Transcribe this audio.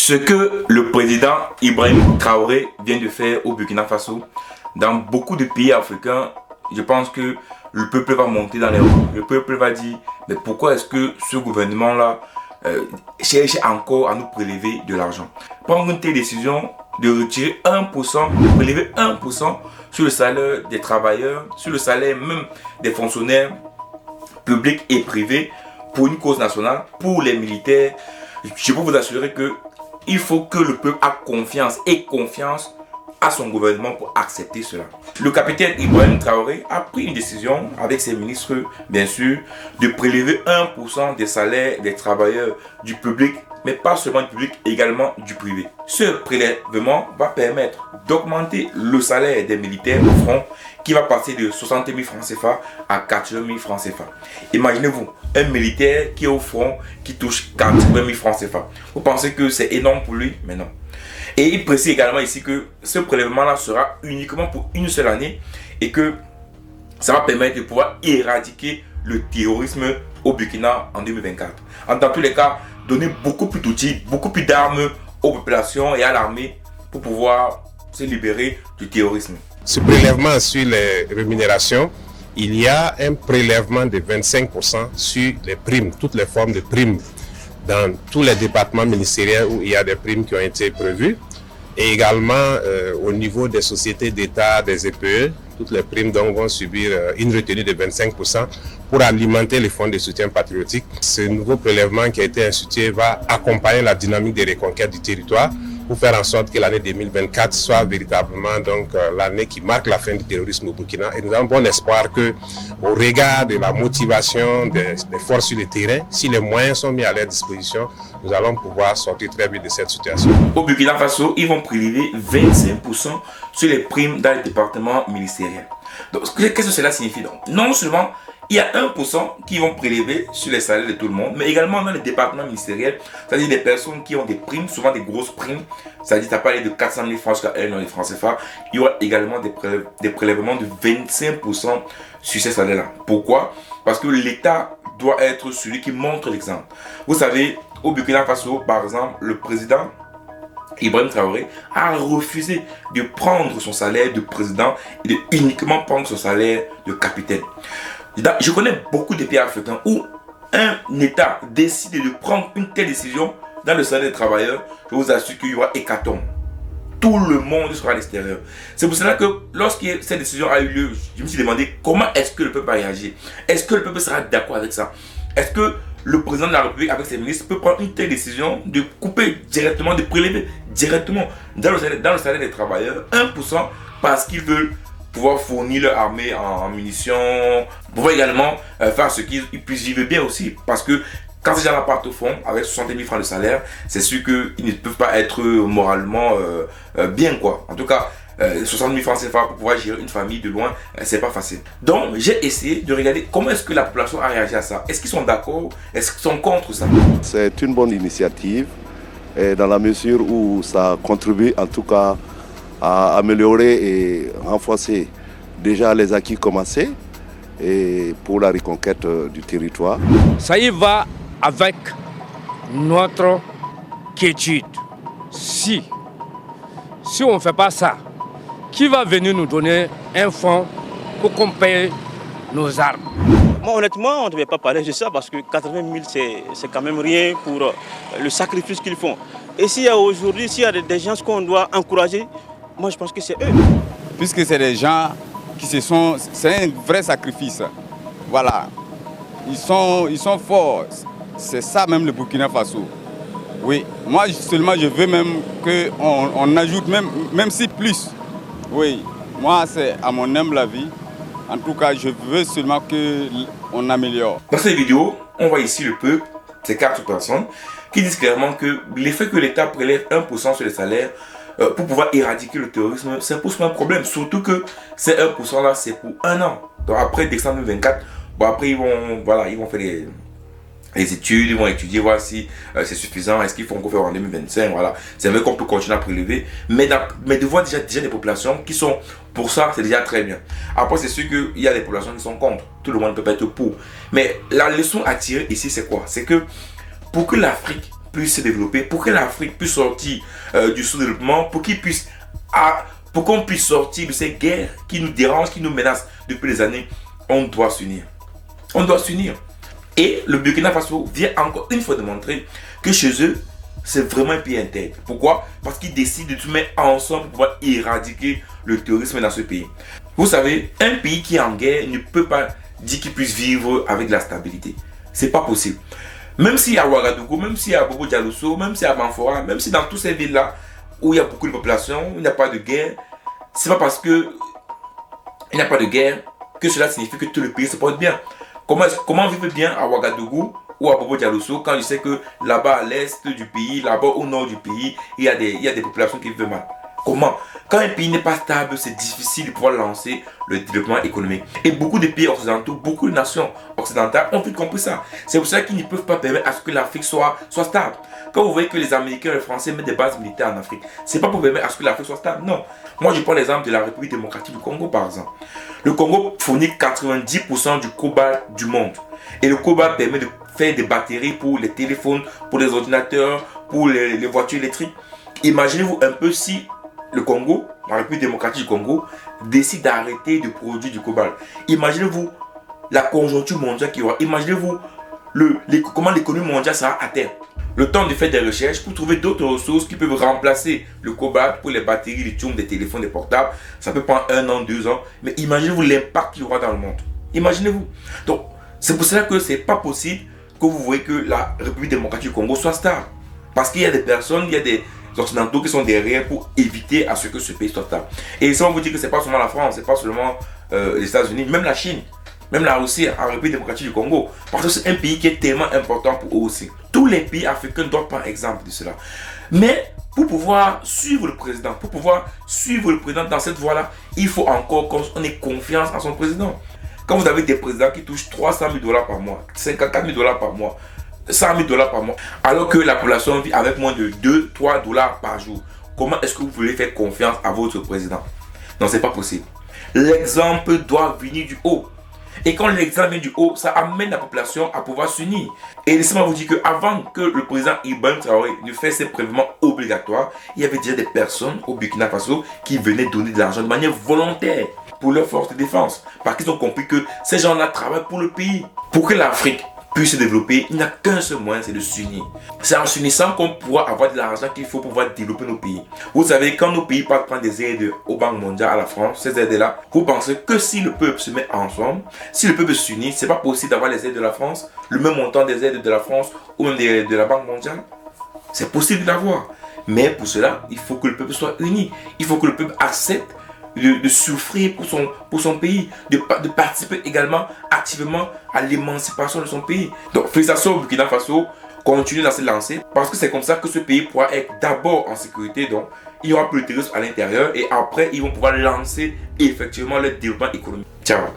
Ce que le président Ibrahim Traoré vient de faire au Burkina Faso, dans beaucoup de pays africains, je pense que le peuple va monter dans les rues. Le peuple va dire, mais pourquoi est-ce que ce gouvernement-là cherche encore à nous prélever de l'argent? Prendre une telle décision de retirer 1%, de prélever 1% sur le salaire des travailleurs, sur le salaire même des fonctionnaires publics et privés pour une cause nationale, pour les militaires, je peux vous assurer que il faut que le peuple ait confiance à son gouvernement pour accepter cela. Le capitaine Ibrahim Traoré a pris une décision avec ses ministres, bien sûr, de prélever 1% des salaires des travailleurs du public, mais pas seulement du public, également du privé. Ce prélèvement va permettre d'augmenter le salaire des militaires au front, qui va passer de 60 000 francs CFA à 80 000 francs CFA. Imaginez-vous, un militaire qui est au front, qui touche 80 000 francs CFA. Vous pensez que c'est énorme pour lui? Mais non. Et il précise également ici que ce prélèvement-là sera uniquement pour une seule année et que ça va permettre de pouvoir éradiquer le terrorisme au Burkina en 2024. Dans tous les cas, donner beaucoup plus d'outils, beaucoup plus d'armes aux populations et à l'armée pour pouvoir se libérer du terrorisme. Ce prélèvement sur les rémunérations, il y a un prélèvement de 25% sur les primes, toutes les formes de primes dans tous les départements ministériels où il y a des primes qui ont été prévues. Et également au niveau des sociétés d'État, des EPE, toutes les primes donc vont subir une retenue de 25% pour alimenter les fonds de soutien patriotique. Ce nouveau prélèvement qui a été institué va accompagner la dynamique des reconquêtes du territoire pour faire en sorte que l'année 2024 soit véritablement donc l'année qui marque la fin du terrorisme au Burkina. Et nous avons bon espoir que, au regard de la motivation des forces sur le terrain, si les moyens sont mis à leur disposition, nous allons pouvoir sortir très vite de cette situation. Au Burkina Faso, ils vont prélever 25% sur les primes dans les départements ministériels. Donc, qu'est-ce que cela signifie donc? Non seulement il y a 1% qui vont prélever sur les salaires de tout le monde, mais également dans les départements ministériels, c'est-à-dire des personnes qui ont des primes, souvent des grosses primes, c'est-à-dire tu as parlé de 400 000 francs jusqu'à 1 million de francs CFA, il y aura également des prélèvements de 25% sur ces salaires-là. Pourquoi? Parce que l'État doit être celui qui montre l'exemple. Vous savez, au Burkina Faso, par exemple, le président Ibrahim Traoré a refusé de prendre son salaire de président et de uniquement prendre son salaire de capitaine. Je connais beaucoup de pays africains où un État décide de prendre une telle décision dans le salaire des travailleurs. Je vous assure qu'il y aura hécatombe. Tout le monde sera à l'extérieur. C'est pour cela que lorsque cette décision a eu lieu, je me suis demandé comment est-ce que le peuple va réagir. Est-ce que le peuple sera d'accord avec ça? Est-ce que le président de la République avec ses ministres peut prendre une telle décision de couper directement, de prélever directement dans le salaire des travailleurs 1% parce qu'ils veulent pouvoir fournir leur armée en munitions, pouvoir également faire ce qu'ils puissent vivre bien aussi. Parce que quand ces gens-là partent au fond avec 60 000 francs de salaire, c'est sûr qu'ils ne peuvent pas être moralement bien, quoi. En tout cas, 60 000 francs CFA pour pouvoir gérer une famille de loin, c'est pas facile. Donc, j'ai essayé de regarder comment est-ce que la population a réagi à ça. Est-ce qu'ils sont d'accord? Est-ce qu'ils sont contre ça? C'est une bonne initiative, dans la mesure où ça contribue en tout cas à améliorer et renforcer déjà les acquis commencés et pour la reconquête du territoire. Ça y va avec notre quiétude. Si on ne fait pas ça, qui va venir nous donner un fonds pour qu'on paye nos armes? Moi, honnêtement, on ne devait pas parler de ça parce que 80 000, c'est quand même rien pour le sacrifice qu'ils font. Et s'il y a aujourd'hui, s'il y a des gens qu'on doit encourager, moi je pense que c'est eux. Puisque c'est des gens qui c'est un vrai sacrifice. Voilà. Ils sont forts. C'est ça même le Burkina Faso. Oui. Moi seulement je veux même qu'on ajoute même si plus. Oui. Moi c'est à mon humble avis. En tout cas je veux seulement qu'on améliore. Dans cette vidéo, on voit ici le peuple, ces 4 personnes, qui disent clairement que l'effet que l'État prélève 1% sur les salaires pour pouvoir éradiquer le terrorisme, ça pose pas un problème. Surtout que ces 1% là, c'est pour un an. Donc après décembre 2024, bon après ils vont faire les études, ils vont étudier, voir si c'est suffisant, est-ce qu'il faut encore faire en 2025, voilà. C'est vrai qu'on peut continuer à prélever, mais de voir déjà des populations qui sont pour ça, c'est déjà très bien. Après, c'est sûr qu'il y a des populations qui sont contre. Tout le monde ne peut pas être pour. Mais la leçon à tirer ici, c'est quoi? C'est que pour que l'Afrique puisse se développer, pour que l'Afrique puisse sortir du sous-développement, pour qu'on puisse sortir de ces guerres qui nous dérangent, qui nous menacent depuis des années, on doit s'unir. On doit s'unir. Et le Burkina Faso vient encore une fois de montrer que chez eux, c'est vraiment un pays intègre. Pourquoi? Parce qu'ils décident de tout mettre ensemble pour pouvoir éradiquer le terrorisme dans ce pays. Vous savez, un pays qui est en guerre ne peut pas dire qu'il puisse vivre avec la stabilité. C'est pas possible. Même si à Ouagadougou, même si à Bobo Dioulasso, même si à Banfora, même si dans toutes ces villes-là où il y a beaucoup de population, il n'y a pas de guerre, c'est pas parce que il n'y a pas de guerre que cela signifie que tout le pays se porte bien. Comment vivre bien à Ouagadougou ou à Bobo Dioulasso quand je sais que là-bas à l'est du pays, là-bas au nord du pays, il y a des populations qui vivent mal? Comment? Quand un pays n'est pas stable, c'est difficile de pouvoir lancer le développement économique. Et beaucoup de pays occidentaux, beaucoup de nations occidentales ont vite compris ça. C'est pour ça qu'ils ne peuvent pas permettre à ce que l'Afrique soit stable. Quand vous voyez que les Américains et les Français mettent des bases militaires en Afrique, c'est pas pour permettre à ce que l'Afrique soit stable, non. Moi, je prends l'exemple de la République démocratique du Congo, par exemple. Le Congo fournit 90% du cobalt du monde. Et le cobalt permet de faire des batteries pour les téléphones, pour les ordinateurs, pour les voitures électriques. Imaginez-vous un peu si le Congo, la République démocratique du Congo, décide d'arrêter de produire du cobalt. Imaginez-vous la conjoncture mondiale qui aura. Imaginez-vous comment l'économie mondiale sera à terre. Le temps de faire des recherches pour trouver d'autres ressources qui peuvent remplacer le cobalt pour les batteries lithium des téléphones, des portables. Ça peut prendre 1 an, 2 ans. Mais imaginez-vous l'impact qu'il y aura dans le monde. Imaginez-vous. Donc, c'est pour cela que ce n'est pas possible que vous voyez que la République démocratique du Congo soit stable. Parce qu'il y a des personnes, il y a des occidentaux qui sont derrière pour éviter à ce que ce pays soit stable. Et ça, on vous dit que ce n'est pas seulement la France, ce n'est pas seulement les États-Unis, même la Chine, même la Russie, la République démocratique du Congo. Parce que c'est un pays qui est tellement important pour eux aussi. Tous les pays africains doivent prendre exemple de cela. Mais pour pouvoir suivre le président, dans cette voie-là, il faut encore qu'on ait confiance en son président. Quand vous avez des présidents qui touchent 300 000 $ par mois, 54 000 $ par mois, 100 000 $ par mois, alors que la population vit avec moins de 2-3 $ par jour, comment est-ce que vous voulez faire confiance à votre président? Non, c'est pas possible. L'exemple doit venir du haut. Et quand l'exemple vient du haut, ça amène la population à pouvoir s'unir. Et laissez-moi vous dire qu'avant que le président Ibrahim Traoré ne fasse ses prélèvements obligatoires, il y avait déjà des personnes au Burkina Faso qui venaient donner de l'argent de manière volontaire pour leurs forces de défense. Parce qu'ils ont compris que ces gens-là travaillent pour le pays. Pour que l'Afrique puisse se développer, il n'y a qu'un seul moyen, c'est de s'unir. C'est en s'unissant qu'on pourra avoir de l'argent qu'il faut pour pouvoir développer nos pays. Vous savez, quand nos pays partent prendre des aides au Banque mondiale, à la France, ces aides-là, vous pensez que si le peuple se met ensemble, si le peuple s'unit, c'est pas possible d'avoir les aides de la France, le même montant des aides de la France ou même de la Banque mondiale. C'est possible de l'avoir. Mais pour cela, il faut que le peuple soit uni. Il faut que le peuple accepte de souffrir pour son pays, de participer également activement à l'émancipation de son pays. Donc, félicitations au Burkina Faso, continuez dans cette lancée, parce que c'est comme ça que ce pays pourra être d'abord en sécurité. Donc, il y aura plus de terrorisme à l'intérieur et après, ils vont pouvoir lancer effectivement le développement économique. Ciao.